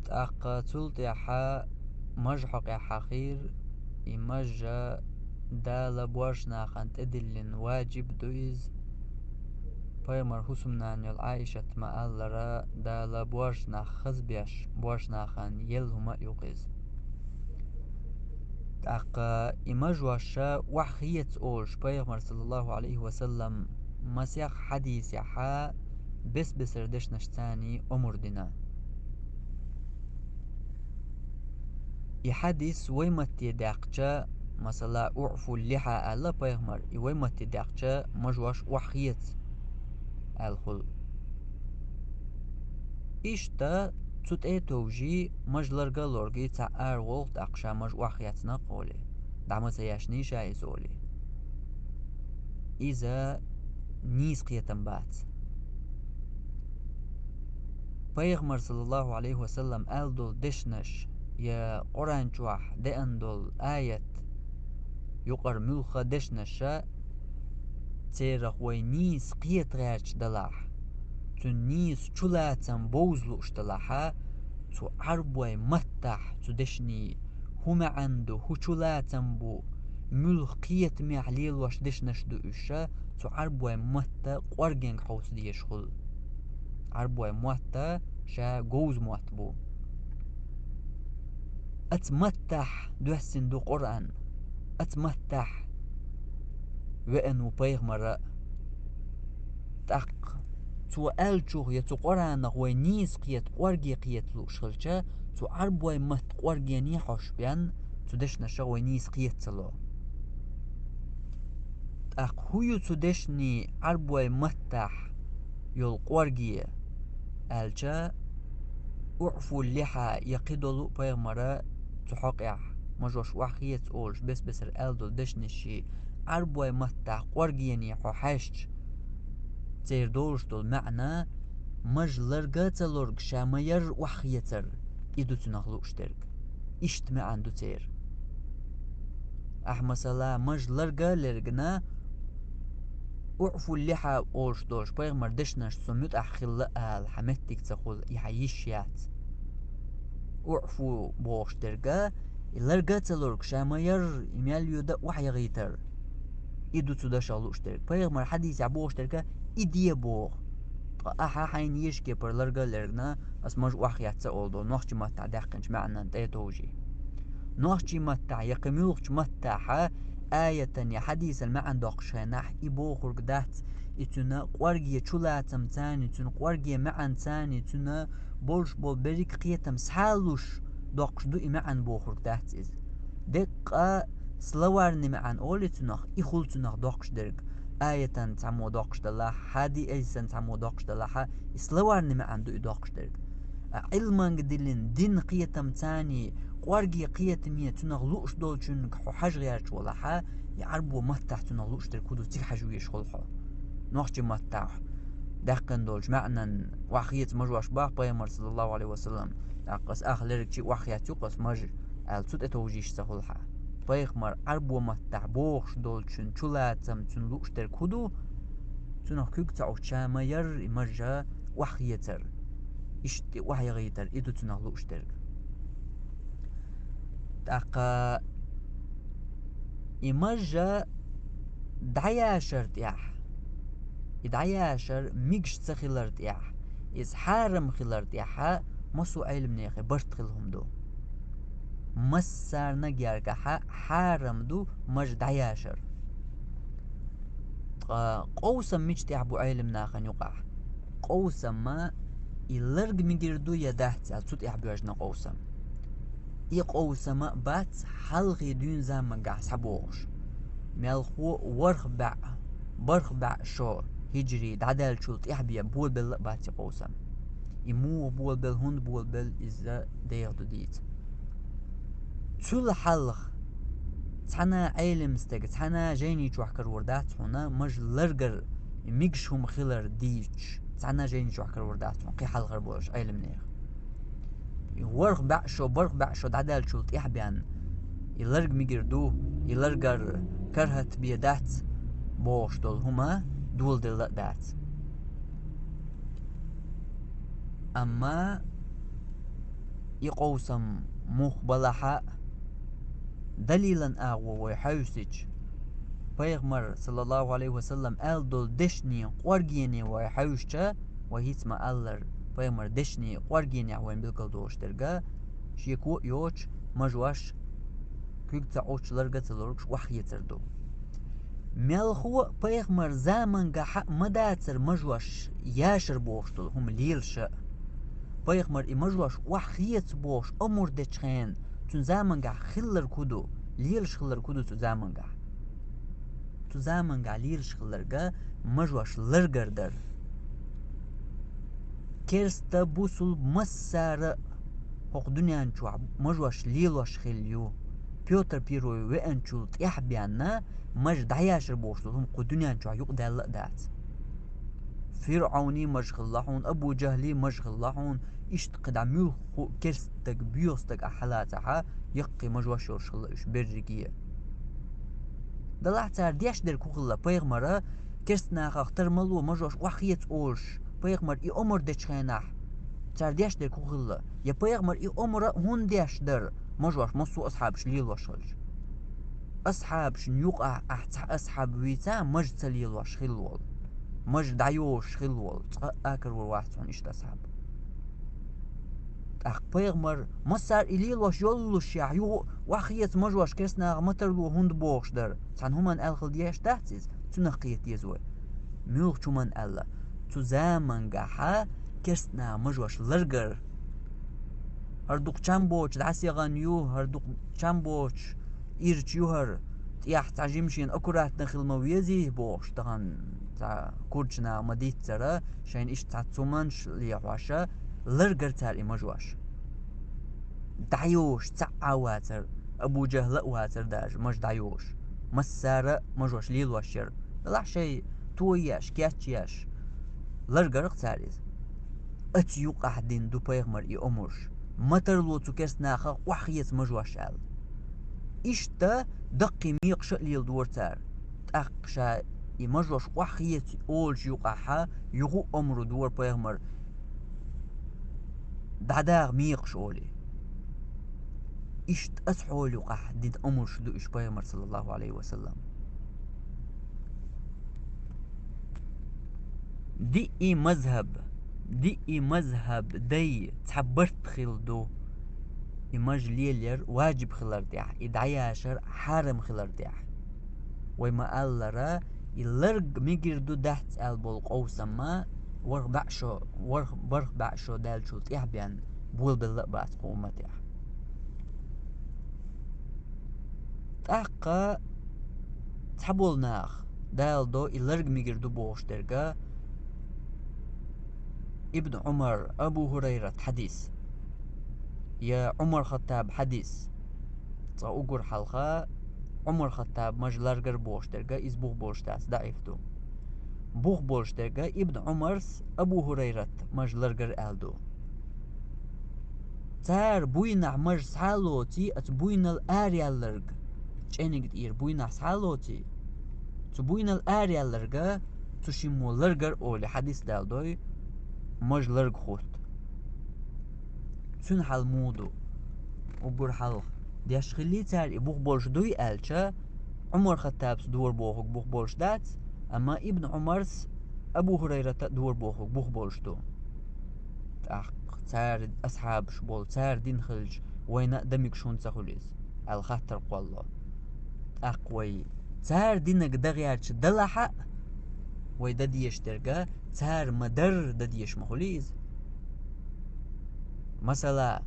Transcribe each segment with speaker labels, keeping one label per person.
Speaker 1: تأقتلت يحا مجحق يا حقير إمجا دال بوش ناخنت إدلين واجب دويز پیمر حسمنا نيل عائشة ما ألرا دال بوش ناخ خزبيش بوش ناخن يلهما يقز أقا إمجواشا وحيت أوش پیغمبر صلى الله عليه وسلم مسيح حديث يحا بس بسردش نشتاني أمر دينا يحدث ويمت يداقشا مثلا أعفو اللحى ألا پیغمبر ويمت يداقشا مجوش وحيت الخل إشتا تut توجي مجلرغا لورغي تا أرغوغ داقشا مج وحيتنا قولي دعمت ياشني شايزولي إذا نيس قيتن بات پیغمبر صلى الله عليه وسلم ألدول دشنش يا قرآن جوح دأندول آية يقر ملخ دشنشا تيرخ وينيس قيت غيرش دلاح تنيس چلاتن بوزلوش دلاحا تو عربوي متح تو دشني هما عنده هو چلاتن بو ملخ قيت معليل واش دشنش دو إشا تو عربوي متح قرگنگ حوس ديش خل عربوي متح شا جوز مت بو أتمتح دوحسن دو قرآن أتمتح وأنو بيغمر تق تو ألجوه يتو قرآن نغوي نيس قيت قرقي قيت لو شغلشا تو عربوي مت قرقي نيحوش بيان تو دشنا شغوي نيس قيت لو تق هيو تو دشني عربوي متح يول قرقي ألجا أعفو اللحى يقيدلو بيغمر تحقيح مجوش وحيت أولش بس بسر ألدو دشنشي عربوي متح قرقي نيحو حشج تير دولش دول معنى مج لرغا تلورغ شامير وحيتر إدو تنغلو اشترك إشت ما عنده تير مثلا مج لرغا لرغنا أعفو اللحى أولش دوش بيغمر دشنش سميت أخلا الحمتك تقول يحيشيات أعفو بوش درغا لرغا تلورغ شامير يمياليو دا وحي غيتر إدو تدشغلو اشترك بيغمر حديث عبوش درغا إدي بوغ أحا حين يشكي برلرغا لرغنا أسمج وحياتsa oldu نوخشي متع داقنش معنا تيتوجي نوخشي متع يقميوخش متعها آية يا حديث المعن دوقشيناح إبوخرق دات إتنا قوارجي چولاتم تاني إتنا قوارجي معن تاني إتنا بولش بول بريك قيتم سحالوش دوقش دو إمعن بوخرق دات إز دقا سلوارني معن أولي تنخ إخول تنخ دوقش درق آية تعمو دوقش دلاح هادي أيسن تعمو دوقش دلاحا إسلوارني ما عنده إدوقش درق علمان قدلين دين قيتم تاني قوارجي قيتمية تنغلوش دول چونك حو حاج غيرش ولاحا يعربو متح تنغلوش در كودو تيك حاجويش خلحو نوخجي متح داقن دولش معنا وحيت مجواش باق بيامر صلى الله عليه وسلم داقس أخلرك چي وحيات يقس مج التوت اتوجيش سخلحا بيغمر عربو متح بوخش دول چون چولاتم چون لوش در كودو تنخ كوك تعو چامير إمرجا وحيتر إشتي وحي غيتر إدو تنخ لوش در تاقا إمرجا دعياشر تياح إدعياشر ميقش تخيلر تياح إز حارم خيلر تياحا مسو علم نيخي برت خيلهم دو مسار نجارك حارم دو مج دعياشر قوسم ميج تيحبو علم ناخن يقع قوسم ما يلرق ميجردو يدهت التوت يحبو يجنا قوسم إي قوسم بات حلقي دون زمان قاع سحبوغش ميالخو برخ باع شو هجري دعدال شولت يحبي بول بل بات قوسم يمو بول بل هند بول بل إزا ديغدو ديت تول حلق تحنا علم ستك تحنا جيني جوحكر وردات هنا مج لرقر ميقش هم خيلر ديش تحنا جيني جوحكر وردات هنا قي حلقر بوش علم نيخ برخ باع شو دعدال شولت يحبيان يلرق ميقردو يلرقر كرهت بيدات بوش دول هما دول دل دات أما يقوسم مخبلحة دليلا أغوى ويحوسج پیغمبر صلى الله عليه وسلم دول دشني قورگيني ويحوشتا وهيتما ألر پیغمبر دشني قورگيني وين بالقل دوشترگا شيكو يوش مجواش كيكتا اوچلرگا تلوركش وحيتردو ملخو پیغمبر زامنگا حق مداتر مجواش ياشر بوشتل هم ليلش پیغمبر مجواش وحيت بوش امور دچخين تون زامنگا خلر كودو ليلش خلر كودو تو زامنگا تو زامنگا ليلش خلرگا مجواش لرگردر كيرستا بوسل مسار حق دنيان چوا مجواش ليلوش خليو بيوتر بيروي وانچولت يحبيانا مج دعياشر بوشتل هم قو دنيان چوا يق دال دات فرعوني مشغلحون ابو جهلي مشغلحون اشت قداميو كرستك بيوستك احلاتها يقي مجواش يرشغل اش برجيه دلعتار ديش در كوغلا پیغمبر كرستنا اختر ملو مجواش وحيت اولش پیغمبر ای عمر دچخينح تار ديش در كوغلا يا پیغمبر ای عمر هون ديش در مجواش مصو اصحابش ليل وشغلش اصحابش يوقع اصحاب ويتا مج تليل وش خلول مج دعيوش خلول اكر واحد اشت اصحاب اخ پیغمبر مسار اليل وش يولش يو وخيت مجواش كرسنا متر لو هوند بوخش در سان همان الخل ديش تحتيز تنقيت يزوي ميوخ چومن الا تو زامنگا كرسنا مجواش لرگر هردوق چامبوچ دعسي غانيو هردوق چامبوچ إيرش يوهر تياح تعجمشين أكورات نخل مويزي بوش تغن تا كورجنا مديت ترى شين إيش تعتصومنش ليحواشا لرقر تار إمجواش دعيوش تعاواتر أبو جهل واتر داج مج دعيوش مسارة مجواش ليل واشر لا شي توياش كياتشياش لرقر تاريز أتيوق أحدين دو بيغمر إي أمرش مترلو تكرس ناخا وحيت مجواشال إشتا دقي ميقش ليل دورتار تأقشا مجوش وحيت أولش يوقعها يغو أمرو دور بيغمر دعداغ ميقش أولي إشت أسحول يوقع دين أمرش دو إش بيغمر صلى الله عليه وسلم دي إي مذهب دي تحبرت خلدو إماج ليلير واجب خلر ديح إدعي عشر حارم خلر ديح وما قال لرا يلرق ميجردو دحت البول قوسما ورخ بعشو دال شلت يحبيان بول باللقبات قومة ديح تحقا تحبول ناخ دال دو يلرق ميجردو بوش درقا ابن عمر أبو هريرة حديث يا عمر خطاب حديث تأوجر حلقة عمر خطاب مجلرجر بوشترجا إز بوخ بوشتاس ضعيفتو بوخ بوشترجا ابن عمر أبو هريرة مجلرجر ألدو تار بوينا مج سالوتي أت بوينا الأريالرج تشينيك إير بوينا سالوتي تو بوينا الأريالرجا تشيمو لرجر أولي حديث دالدوي مجلرج خوت تون حال مودو وبر حلق ديش خلي تار بوخ بولش دوي ألشا عمر خطاب دور بوخك بوخ بولش دات أما ابن عمر أبو هريرة دور بوخك بوخ بولش دو تأخ تار أصحاب شبول تار دين خلج وين دمك شون تخليز الخطر قوالله أقوي تار دينك دغيارش دلحق ويدا ديش ترقى تار مدر دا ديش مخليز مثلا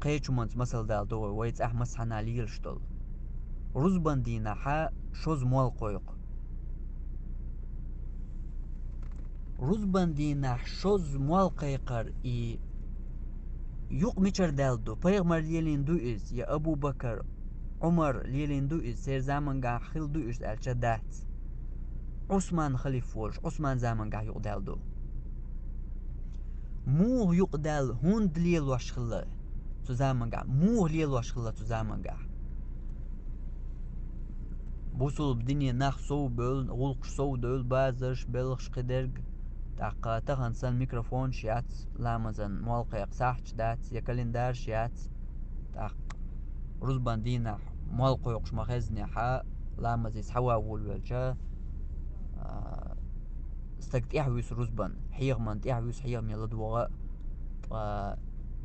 Speaker 1: قيچمنت مثل دال دو ويت احمس حنا ليلشتل رزبان دينا حا شوز مول قويق رزبان دينا شوز مول قيقر اي يوق ميچر دال دو پیغمبر ليلين دو از يا ابو بكر عمر ليلين دو از سير زمان گا خل دو از الچا دات عثمان خليفوش عثمان زمان گا يوق دال دو مو يوق دال هوند ليل واشخله zusammengang مو ليل واشخله zusammengang بوصل بدنيا ناخ صو بول غلق صو دول بازش بلغش قدرج تاق تغن سن ميكروفون شيات لامزن موالقيق ساحش دات يا كالندار شيات تاق رزبان دينا موالقيقش مخزني حا لامزيس حوا والوالجا استقت إحويس رزبان حيغمان إحويس حيغم يلد وغا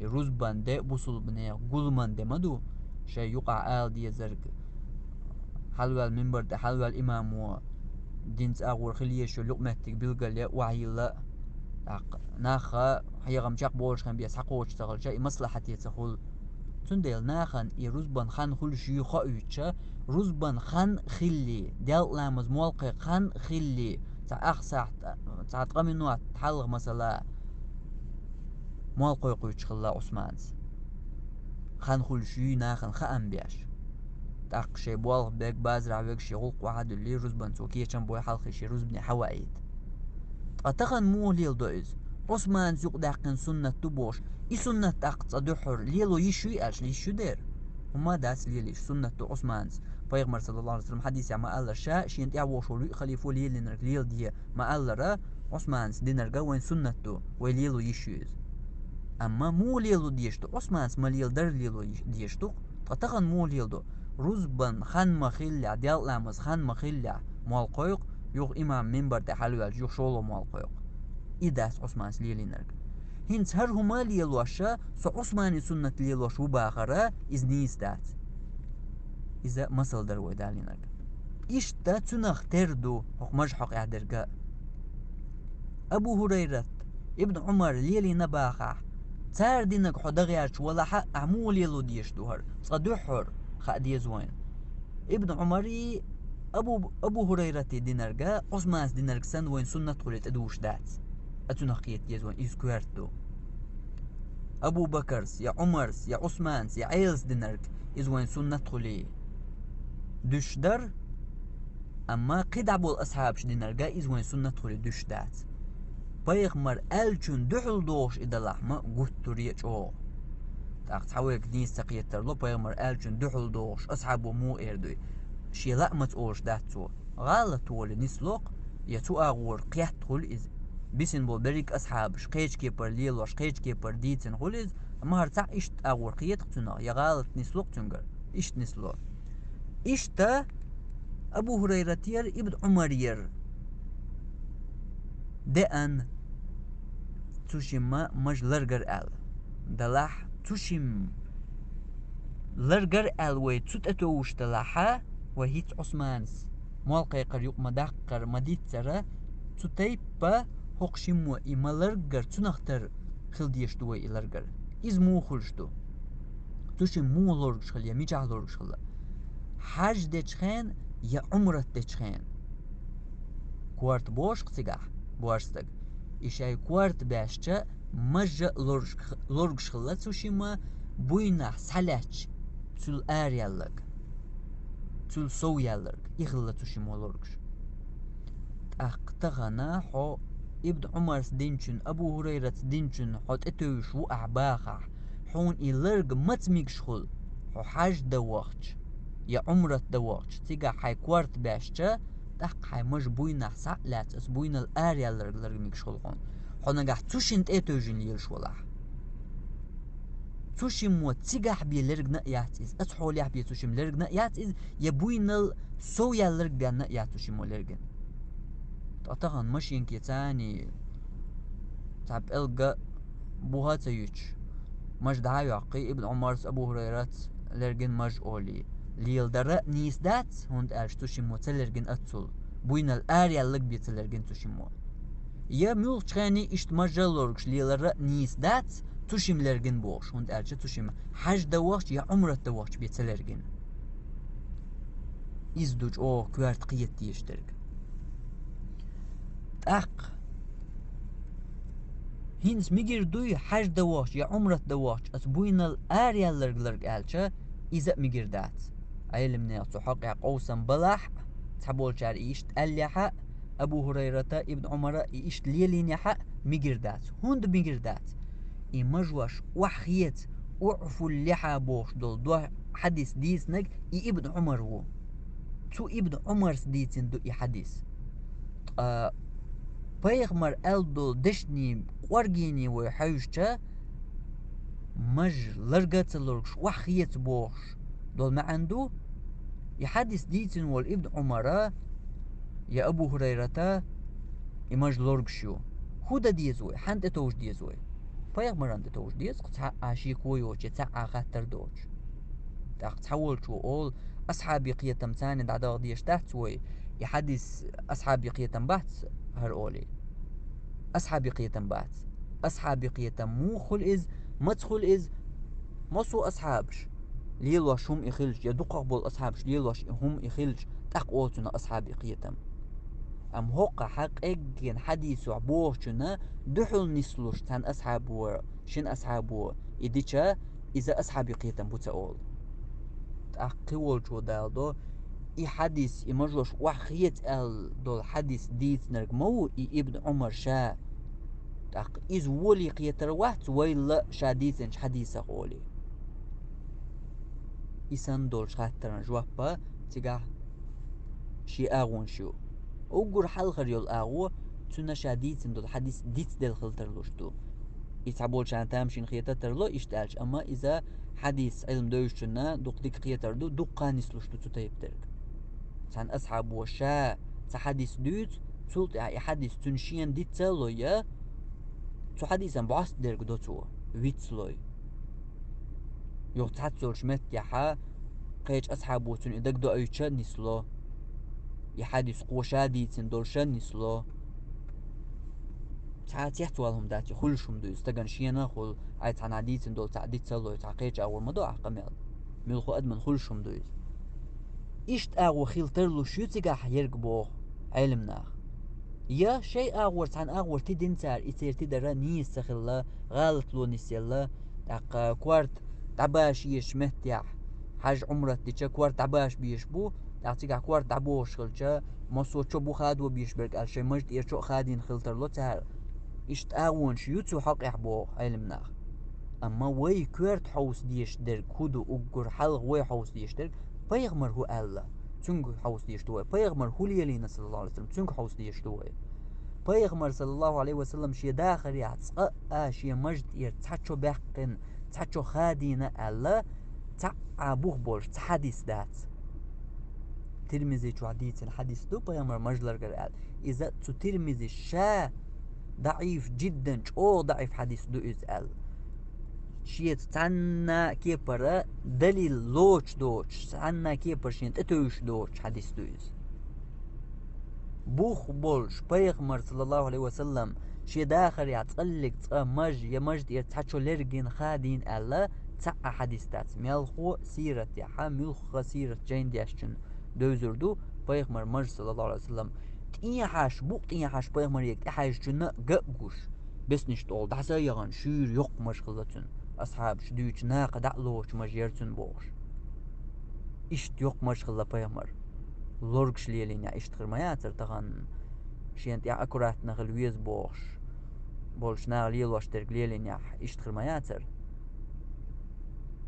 Speaker 1: رزبان دي بوصل بني قلمان دي مدو شي يقع آل دي زرق حلوى المنبر ده حلوى الإمام و دينس أغور خليه شو لقمتك بلغل وعيلا ناخا حيغم شاق بولش خان بيس حقوش تغل شاي مصلحة يتخل تندل ناخن رزبان خان خل شيو خاويتشا رزبان خان خلي ديال لامز موالقي خان خلي تا أخساح تا تقامي نوع تحلغ مثلا موالقي قويتش خلا عثمانز خان خل شيو ناخن خان بيش تاق شي بوالغ بيك بازرع بيك شي غلق واحد اللي رزبان سوكيه چن بوي حلقي شي رزبني حوائد أتخن مو ليل دوئز عثمان زوق داقن سنة تبوش إي سنة تاق تصدحر ليلو يشو يأش ليشو دير وما داس ليليش سنة عثمان بيغمر صلى الله عليه وسلم حديث ما قال شاء شين تعوشو لي خليفو ليل نرك ليل دي ما قال را عثمان دينرجا وين سنة تو وليلو يشوز أما مو ليلو ديشتو عثمان ما ليل در ليلو ديشتو أتخن مو ليل دو رزبان خان مخيلع ديال لامز خان مخيلع موالقويق يوغ إمام منبر تحلوال يوغ شولو موالقويق إداس عثمان ليلي نرك هنس هر هما ليلوشا سو عثماني سنة ليلوش وباخرة إزنيس دات إذا مسل در ويدالي نرك إيش دا تنخ تردو حق مجحق اعدرقاء أبو هريرة ابن عمر ليلي نباخح تار دينك حدغيارش ولا حق عمو ليلو ديش دوهر صدوحر خا ديزوين ابن عمري أبو هريرة دينرقا عثمان دينرق سن وين سنة قلت أدوش دات أتنقيت يزوين إسكويرتو أبو بكرس يا عمرس يا عثمانس يا عيلس دينرق إزوين سنة قلي دوش در أما قد عبو الأصحاب دينرقا إزوين قلي دوش دات بيغمر ألچون دحل دوش إذا لحمة قلت ريش أو تاق تحاولك دينس تقيت ترلو بيغمر ألچون دحل دوش أصحابو مو إردوي شي لأمت أوش داتو غالة ولي نسلوق يتو أغور قيحت خل إز بيسن بول بريك أصحابش قيش كيبر ليلوش قيش كيبر ديتن خل إز أما هرتاع إشت أغور قيت تنا يا غالة نسلوق تنقر إشت نسلوق إشتا أبو هريرة ير ابن عمر ير دأن تشم مج لرجر آل دلاح تشم لرجر آل وي تتأتوش دلاحا وهيت عثمانس موالقي قريق مدقر مديتسرا تتيبا حقشمو إما لرجر تنختر خلديش دوي لرجر إز مو خلشتو تشم مو لرجش خل يا ميجع لرجش خل حاج ديشخين يا عمرت ديشخين كوارت بوش قصيقاح بوارستك إشاي كوارت باشتا مجا لرجش خلا تشم بوينا سالاتش تل آريالك تل سويالك إغلا تشمولوركش أقتغنا حو ابن عمر دينشن أبو هريرة دينشن حوت اتوش وأعباخح حون إلرق متميكش خل حو حاج دوغش يا عمرة دوغش تيغا حي كوارت باشتا تاق حي مش بوينا سعلات اس بوينا الآريالرق لرق ميكش خلقون حو نقاح تشنت اتوجن ليلش ولاح تشم وتسيجح بيلرق نقيات إز أتحول يح بيتشم لرق نقيات إز يبوينل سويا لرق بيان نقيات تشم لرقن تقطعن مشين كيتاني تعب إلقى بوها تيوش مش دعاو عقي ابن عمر أبو هريرة لرقن مج أولي ليل درق نيس دات هند ألش تشم تلرقن أتول بوينل آريا لرق بيتلرقن تشم يا ميول تخاني اشت مجال لرقش ليل رق نيس دات تشم لرجن بوش هند أرجع تشم حاج دوّاش يا عمرة دوّاش بيتلرجن إزدوج أو كوارت قيت يشترك أق هينس ميجر دوي حاج دوّاش يا عمرة دوّاش أسبوينا الآريا لرج ألشة إذا ميجر دات علمنا يصحق قوسا بلح تحبول شعر إيشت أليحة أبو هريرة ابن عمر إيشت ليلين يحق ميجر دات هند ميجر دات مجوش وحيت وعفو اللحى بوش دو حديث ديس نج ابن عمر هو تو ابن عمر ديتن دو حديث پیغمبر الدو دشنی ورگینی و حیوشته مج لرقت لرقش وحيت بوش دول ما عنده يحدث ديتن والابن عمره يا ابو هريرة يمج لرقشيو هودا ديزوي حنت توش ديزوي پیغمبر عند توش ديز قطع عاشي كويو تاع خاطر دوش تاع تحول شو اول اصحابي قيتم ثاني دعدا ديش تحت وي يحدث اصحابي قيتم بحث هر اولي اصحابي قيتم بحث اصحابي قيتم مو خل از مدخل از مصو أصحابش ليلوش هم يخلج يدق قبل أصحابش ليلوش هم يخلج تقوتنا أصحابي قيتم أم هوق حق إجن حديث عبوشنا دحل نسلوش تان أصحابه شن أصحابه إديشا إذا أصحابي قيتم بتقول تقول شو دالدو إي حديث إمجوش وحيت ال دول حديث ديت نرجمو إي ابن عمر شا تق إز ولي قيتر وقت ويلا شاديثنش حديثة قولي إسان دولش خاطرن جوابا تيجا شي أغون شو أوجر حلقة يول أغو تنا شديد دول حديث ديت دل خلترلوش تو يتعبول شان تامشين خيطة ترلو إشتالش أما إذا حديث علم دوش تنا دوق ديك خيطر دو دوقا نسلوش تو تيبترك سان أصحاب وشا تحديث دوت تولت حديث تنشين ديت تلو يا تو حديثا بعص درك دوتو ويتسلوي يو تحتسول شمت يحا قيش أصحابه تن إدك دو أيشا نسلو يحدث قوشادي تن دولشا نسلو ساعات يحتوالهم داتي خلشهم دو استغن شينا خل عايت عن عديت دول تعديت سلو تعقيج أول مدو عقمل ملخو أدمن خلشهم دو إشت أغو خيلترلو شو تيقاح يرقبوه علمنا يا شيء أغور عن أغور تدين سار إسير تدرا نيس سخلا غالط لو نسيلا تاق كوارت تعباش يش مهتيح حاج عمرت ديشا كوارت تعباش بيش بو تاق كوارت تعبوش خلشا مصو تشو بو خادو بيش برك الشي مجد يرشو خادين خلتر لو تار إشت أغون شيوتسو حق إحبوه علمنا أما وي كوارت حوس ديش در كودو أقر حلق وي حوس ديش در بيغمر هو ألا تنك حوس ديش دوي بيغمر هو ليلينا صلى الله عليه وسلم تنك حوس ديش دوي بيغمر صلى الله عليه وسلم شي داخل يعتقى شي مجد يرتحشو بحقن تحشو خادينا ألا تعبوه بولش تحديث دات ترمزي شو حديث الحديث دو بيغمر مجلر قرأل إذا ترمزي شا ضعيف جدا او ضعيف حديث دو يزال شيت تانا كيبرا دليل لوش دوش تانا كيبر شين تتوش دوش حديث دو يز بوخ بولش بيغمر صلى الله عليه وسلم شي داخل يعتقلك مج يمجد يتحشو لرقين خادين ألا تاع حديث دات ميلخو سيرة يحا ميلخو سيرة جين دياشتن دوزردو بيغمر مج صلى الله عليه وسلم تين حاش بوق تين حاش بيغمر يك تحاش جنة قاقوش بس نشتول دحسا يغان شير يق مشغلتن أصحاب شدوش ناقة دعلوش مجيرتن بوش إشت يق مشغلة بيغمر لورقش ليلين يا إشت خرمياتر تغن شينت يا أكورات نغل ويز بولش ناغ ليلوش ترق ليلين يا إشت خرمياتر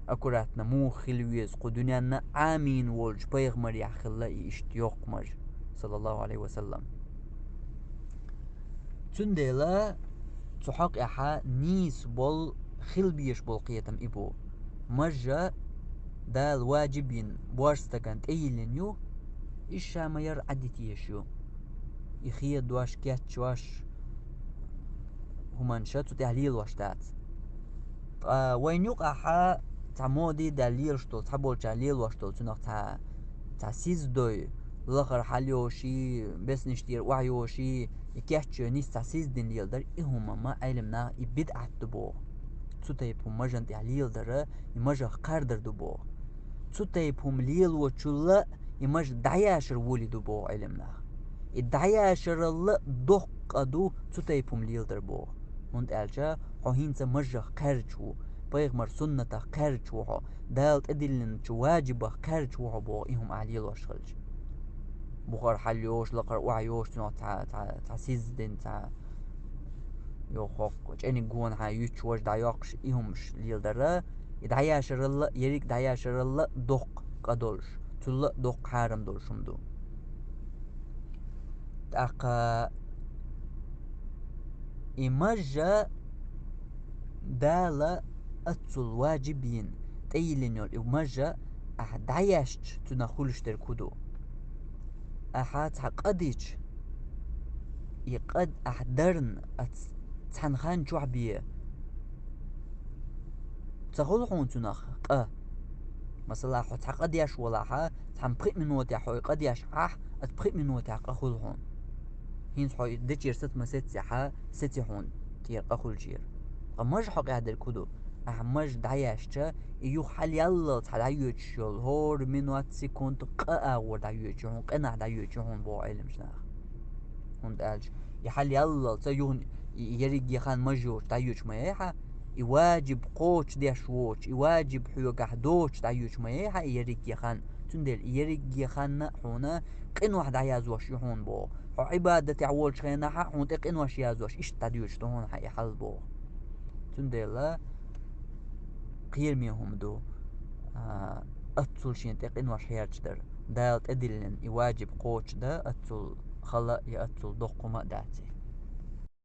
Speaker 1: أكورات نمو خلويز قدنيا آمين ولج بيغمر يا خلا إشت يق مج صلى الله عليه وسلم تندلا تحق إحا نيس بول خل بيش بول قيتم إبو مجا دال واجبين بوارستكنت أيلين يو إشا ما ير عدتي يشيو يخيا دواش كيات شواش همان شاتو تحليل واشتات وين يقع حا تعمودي دليل شتول تحبول تحليل واشتول تنق تا سيز دوي لخر حاليوشي بس نشتير وعيوشي يكيحتشو نيس تا سيز دين ليل در إهما ما علمنا يبد عدبو تسوتيبهم مجن تحليل در يمجا قردر دبو تسوتيبهم ليل وچولا يمج دعياشر ولي دبو علمنا الدعياشر الله دق أدو تسوتيبهم ليل در بو هند ألجا حوهينسا مجا قرجو بيغمر سنة قرجو دالت أدلن واجبة قرجو بو إهم عليل واشغلج بخار حليوش لقر وعيوش تنو تا سيزدن تا يو خوك جاني قوان ها يوش دايوقش إهمش ليل در دعياشر الله يريك دعياشر الله دق قدولش تلا دق حارم دولشم دو تاقا إمجا دالة أتصل واجبين تيلين يول إمجا أحدعيشت تنخلش تركودو أحات حقديش يقد أحدرن تحنخان جوعبية تخلحون تنخ مثلا حو تحقد ياش ولا حا تحنبقيت من وتي حو قد ياش حاح أتبقيت من وتي حق أخلحون هين حو ديتير ست مسيت سيحا ستي حون تير أخل جير غمج حق هذا الكودو أحمج دعياشتا إيو حال يلا تحدعيوش يول هور من وات سيكونت قا ودعيوش هون قنا دعيوش هون بو علم شناخ هون دالش يحال يلا تيون يريق يخان مجور دعيوش ما يحا يواجب قوش ديشوش يواجب حيوك أحدوش دعيوش ما يحا يريق يخان تندل يريق يخان حونا قن واحد عيازوش يهون بو حو عبادة عوالش خينا حا هون تقن واش يازوش إيش دعيوش تهون حا يحال بو تندل قير ميهم دو أتصل شين تقن واش هيرش در دالت أدلن يواجب قوش دا أتصل خلا يأتصل دقما داتي